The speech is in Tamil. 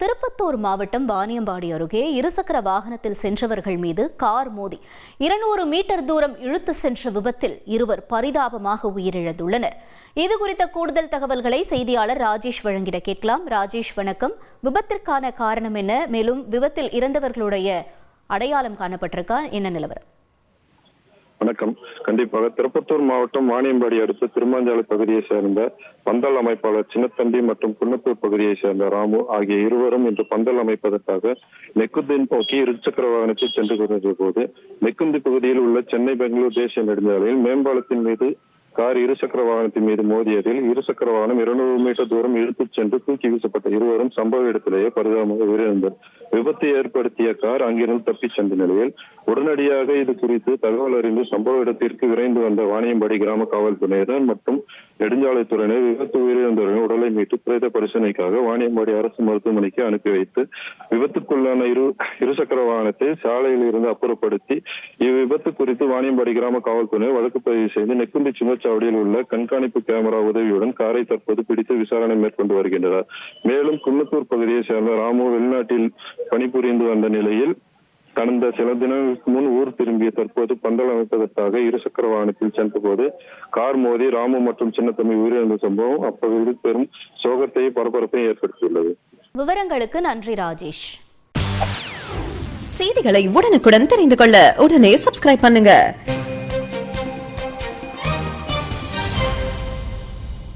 திருப்பத்தூர் மாவட்டம் வாணியம்பாடி அருகே இருசக்கர வாகனத்தில் சென்றவர்கள் மீது கார் மோதி 200 மீட்டர் தூரம் இழுத்து சென்ற விபத்தில் இருவர் பரிதாபமாக உயிரிழந்துள்ளனர். இதுகுறித்த கூடுதல் தகவல்களை செய்தியாளர் ராஜேஷ் வழங்கிட கேட்கலாம். ராஜேஷ், வணக்கம். விபத்திற்கான காரணம் என்ன? மேலும் விபத்தில் இறந்தவர்களுடைய அடையாளம் காணப்பட்டிருக்கா? என்ன நிலவரம்? வணக்கம். கண்டிப்பாக திருப்பத்தூர் மாவட்டம் வாணியம்பாடி அடுத்த திருமாஞ்சாலை பகுதியை சேர்ந்த பந்தல் அமைப்பாளர் சின்னத்தம்பி மற்றும் குன்னத்தூர் பகுதியை சேர்ந்த ராமு ஆகிய இருவரும் இன்று பந்தல் அமைப்பதற்காக நெக்குந்தி நோக்கி இருசக்கர வாகனத்தில் சென்று கொண்டிருந்த போது நெக்குந்தி பகுதியில் உள்ள சென்னை பெங்களூர் தேசிய நெடுஞ்சாலையில் மேம்பாலத்தின் மீது கார் இருசக்கர வாகனத்தின் மீது மோதியதில் இருசக்கர வாகனம் 200 மீட்டர் தூரம் இழுத்துச் சென்று தூக்கி வீசப்பட்ட இருவரும் சம்பவ இடத்திலேயே பரிதாபமாக உயிரிழந்தனர். விபத்தை ஏற்படுத்திய கார் அங்கிருந்து தப்பிச் சென்ற நிலையில் உடனடியாக இது குறித்து தகவல் அறிந்து சம்பவ இடத்திற்கு விரைந்து வந்த வாணியம்பாடி கிராம காவல்துறையினர் மற்றும் நெடுஞ்சாலைத்துறையினர் விபத்து உயிரிழந்தவர்களின் உடலை மீட்டு பிரேத பரிசோதனைக்காக வாணியம்பாடி அரசு மருத்துவமனைக்கு அனுப்பி வைத்து விபத்துக்குள்ளான இருசக்கர வாகனத்தை சாலையில் இருந்து அப்புறப்படுத்தி இவ்விபத்து குறித்து வாணியம்பாடி கிராம காவல்துறையினர் வழக்கு பதிவு செய்து நெக்குந்தி சுங்கச்சாவடியில் உள்ள கண்காணிப்பு கேமரா உதவியுடன் காரை தற்போது பிடித்து விசாரணை மேற்கொண்டு வருகின்றனர். மேலும் குன்னத்தூர் பகுதியை சேர்ந்த ராமு வெளிநாட்டில் பணிபுரிந்து வந்த நிலையில் கடந்த சில தினங்களுக்கு முன் ஊர் திரும்பிய தற்போது பந்தல் அமைப்பதற்காக இருசக்கர வாகனத்தில் சென்றபோது கார் மோதி ராமு மற்றும் சின்னத்தம்பி உயிரிழந்த சம்பவம் அப்பகுதியில் பெரும் சோகத்தையும் பரபரப்பையும் ஏற்படுத்தியுள்ளது. விவரங்களுக்கு நன்றி ராஜேஷ். செய்திகளை உடனுக்குடன் தெரிந்து கொள்ள உடனே சப்ஸ்கிரைப் பண்ணுங்க.